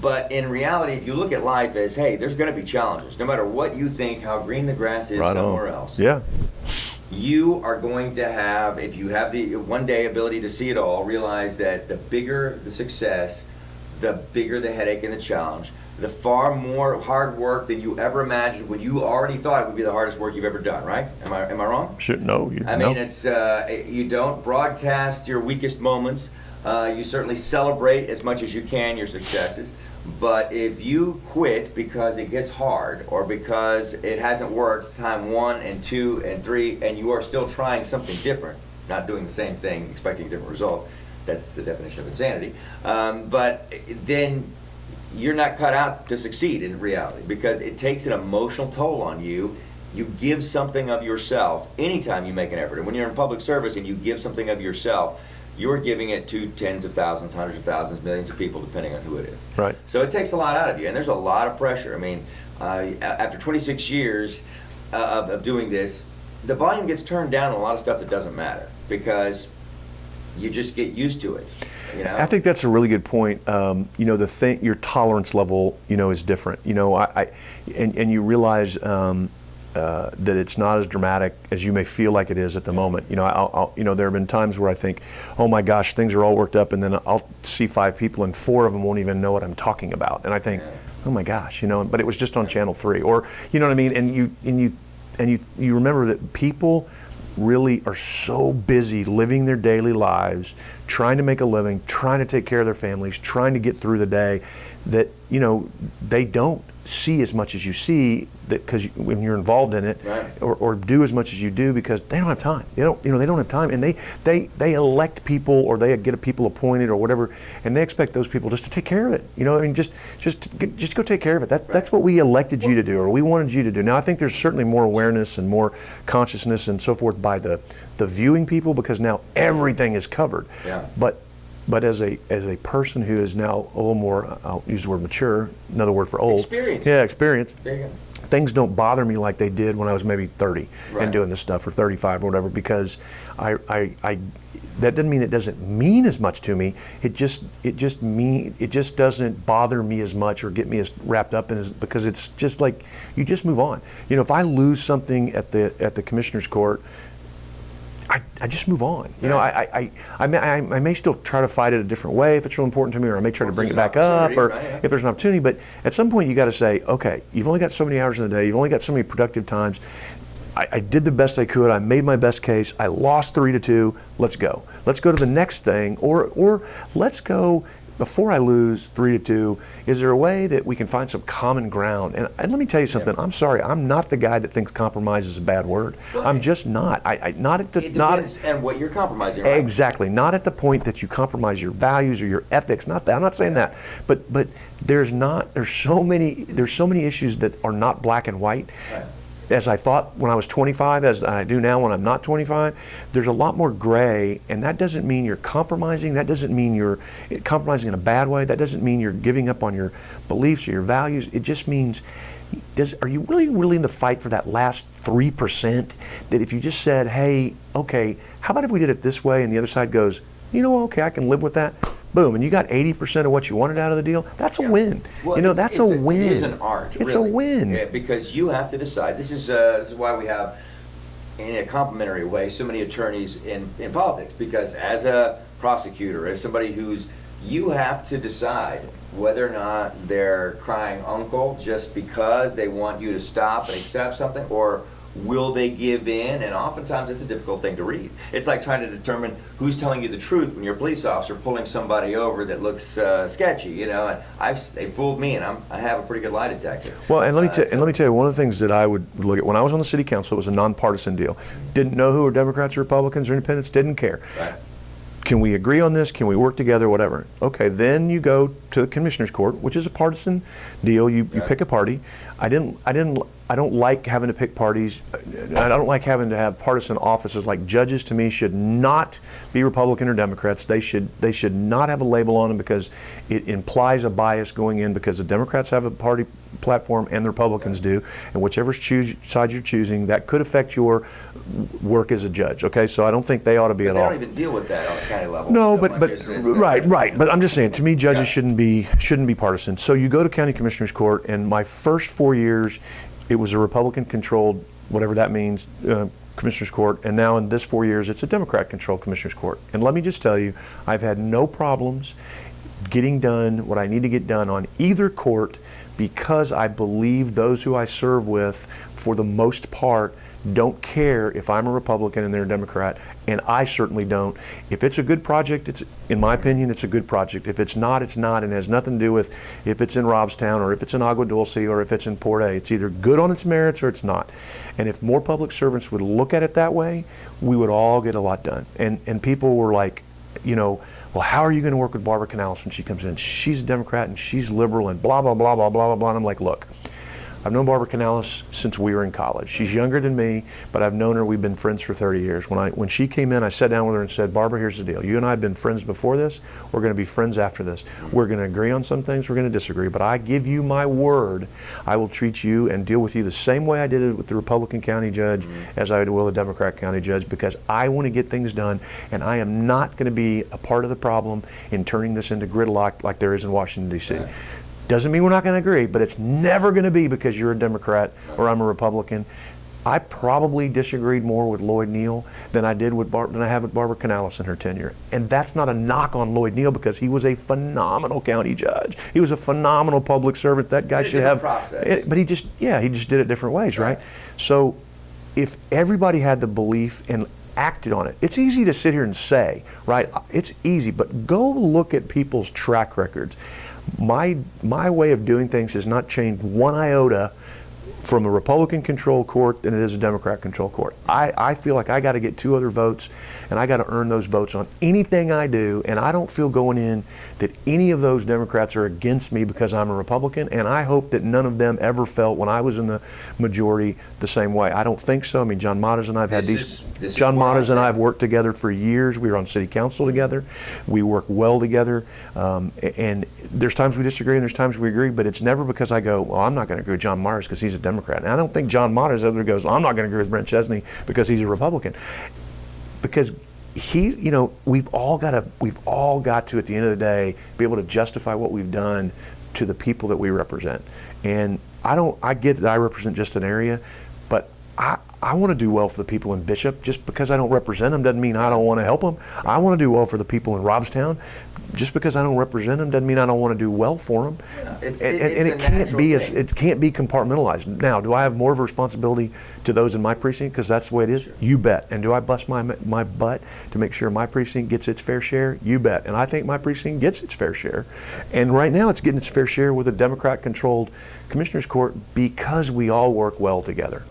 But in reality, if you look at life as, hey, there's going to be challenges. No matter what you think, how green the grass is Right somewhere on. else. Yeah. You are going to have, if you have the one day ability to see it all, realize that the bigger the success, the bigger the headache and the challenge, the far more hard work than you ever imagined when you already thought it would be the hardest work you've ever done, right? Am I wrong? Sure. No. I mean, it's you don't broadcast your weakest moments. You certainly celebrate as much as you can your successes. But if you quit because it gets hard or because it hasn't worked time 1 and 2 and 3, and you are still trying something different, not doing the same thing, expecting a different result, that's the definition of insanity. But then you're not cut out to succeed in reality, because it takes an emotional toll on you. You give something of yourself anytime you make an effort. And when you're in public service and you give something of yourself, you're giving it to tens of thousands, hundreds of thousands, millions of people, depending on who it is. Right. So it takes a lot out of you, and there's a lot of pressure. I mean, after 26 years of doing this, the volume gets turned down on a lot of stuff that doesn't matter, because you just get used to it. You know? I think that's a really good point. You know, your tolerance level, you know, is different. You know, and you realize that it's not as dramatic as you may feel like it is at the moment. You know, you know, there have been times where I think, oh my gosh, things are all worked up, and then I'll see 5 people and 4 of them won't even know what I'm talking about, and I think, oh my gosh, you know, but it was just on Channel 3, or you know what I mean, and you remember that people really are so busy living their daily lives, trying to make a living, trying to take care of their families, trying to get through the day, that, you know, they don't see as much as you see, that because when you're involved in it, right, or do as much as you do, because they don't have time. They don't have time, and they elect people, or they get people appointed or whatever, and they expect those people just to take care of it. You know, I mean, just go take care of it. That's what we elected you to do, or we wanted you to do. Now I think there's certainly more awareness and more consciousness and so forth by the viewing people, because now everything is covered. Yeah. But as a person who is now a little more, I'll use the word mature, another word for old. Experience. Yeah, experience. There you go. Things don't bother me like they did when I was maybe 30 Right. and doing this stuff, or 35 or whatever, because I that doesn't mean it doesn't mean as much to me. It just doesn't bother me as much or get me as wrapped up in it, because it's just like you just move on. You know, if I lose something at the commissioner's court, I just move on. You know, I may still try to fight it a different way if it's real important to me, or I may try to bring it back up, or right, if there's an opportunity. But at some point, you got to say, okay, you've only got so many hours in a day. You've only got so many productive times. I did the best I could. I made my best case. I lost 3-2. Let's go. Let's go to the next thing, or let's go. Before I lose 3-2, is there a way that we can find some common ground? And let me tell you something. I'm sorry, I'm not the guy that thinks compromise is a bad word. Well, I'm just not. Not at the It not depends on what you're compromising, right? exactly. Not at the point that you compromise your values or your ethics. Not that. I'm not saying that. But there's so many issues that are not black and white. Right. As I thought when I was 25, as I do now when I'm not 25, there's a lot more gray, and that doesn't mean you're compromising. That doesn't mean you're compromising in a bad way. That doesn't mean you're giving up on your beliefs or your values. It just means, are you really willing to fight for that last 3%? That if you just said, hey, okay, how about if we did it this way, and the other side goes, you know, okay, I can live with that. Boom, and you got 80% of what you wanted out of the deal. That's a win. Well, you know, that's a win. It is an art. It's really. a win. Yeah, because you have to decide. This is why we have, in a complementary way, so many attorneys in politics. Because as a prosecutor, as somebody you have to decide whether or not they're crying uncle just because they want you to stop and accept something, or will they give in? And oftentimes it's a difficult thing to read. It's like trying to determine who's telling you the truth when you're a police officer pulling somebody over that looks sketchy, you know. And they fooled me, and I have a pretty good lie detector. Well, and let me tell you, one of the things that I would look at when I was on the city council, it was a nonpartisan deal. Didn't know who were Democrats or Republicans or Independents. Didn't care. Right. Can we agree on this? Can we work together? Whatever. Okay, then you go to the commissioner's court, which is a partisan deal. You pick a party. I don't like having to pick parties. I don't like having to have partisan offices. Like judges, to me, should not be Republican or Democrats. They should not have a label on them, because it implies a bias going in, because the Democrats have a party platform and the Republicans do, and whichever side you're choosing, that could affect your work as a judge. Okay, so I don't think they ought to be But at they all. don't even deal with that on a county level. No, so but much as right. But I'm just saying, to me, judges Yeah. shouldn't be partisan. So you go to county commissioners court, and my first 4 years, it was a Republican-controlled, whatever that means, commissioners court, and now in this 4 years, it's a Democrat-controlled commissioners court. And let me just tell you, I've had no problems getting done what I need to get done on either court, because I believe those who I serve with, for the most part, don't care if I'm a Republican and they're a Democrat, and I certainly don't. If it's a good project, it's, in my opinion, it's a good project. If it's not, it's not, and has nothing to do with if it's in Robstown or if it's in Agua Dulce or if it's in Port A. It's either good on its merits or it's not. And if more public servants would look at it that way, we would all get a lot done. And people were like, well, how are you going to work with Barbara Canales when she comes in? She's a Democrat and she's liberal and blah, blah, blah, blah, blah, blah, blah. And I'm like, look, I've known Barbara Canales since we were in college. She's younger than me, but I've known her. We've been friends for 30 years. When she came in, I sat down with her and said, Barbara, here's the deal. You and I have been friends before this. We're going to be friends after this. We're going to agree on some things. We're going to disagree. But I give you my word, I will treat you and deal with you the same way I did it with the Republican county judge as I will a Democrat county judge, because I want to get things done, and I am not going to be a part of the problem in turning this into gridlock like there is in Washington, D.C. Right. Doesn't mean we're not going to agree, but it's never going to be because you're a Democrat or I'm a Republican. I probably disagreed more with Lloyd Neal than I did with than I have with Barbara Canales in her tenure. And that's not a knock on Lloyd Neal, because he was a phenomenal county judge. He was a phenomenal public servant. That guy should have process. But he just did it different ways, right? So if everybody had the belief and acted on it, it's easy to sit here and say, right? It's easy, but go look at people's track records. My way of doing things has not changed one iota from a Republican-controlled court than it is a Democrat-controlled court. I feel like I got to get 2 other votes, and I got to earn those votes on anything I do, and I don't feel going in that any of those Democrats are against me because I'm a Republican, and I hope that none of them ever felt when I was in the majority the same way. I don't think so. I mean, John Motters and I have had these. John Motters and I have worked together for years. We were on city council together. We work well together, and there's times we disagree and there's times we agree, but it's never because I go, well, I'm not going to agree with John Motters because he's a Democrat. And I don't think John Motters ever goes, well, I'm not going to agree with Brent Chesney because he's a Republican. Because we've all got to, at the end of the day, be able to justify what we've done to the people that we represent. And I get that I represent just an area, but I want to do well for the people in Bishop. Just because I don't represent them doesn't mean I don't want to help them. I want to do well for the people in Robstown. Just because I don't represent them doesn't mean I don't want to do well for them. It's and a it can't be natural thing. it can't be compartmentalized. Now, do I have more of a responsibility to those in my precinct because that's the way it is? Sure. You bet. And do I bust my butt to make sure my precinct gets its fair share? You bet. And I think my precinct gets its fair share. And right now, it's getting its fair share with a Democrat-controlled commissioners court because we all work well together.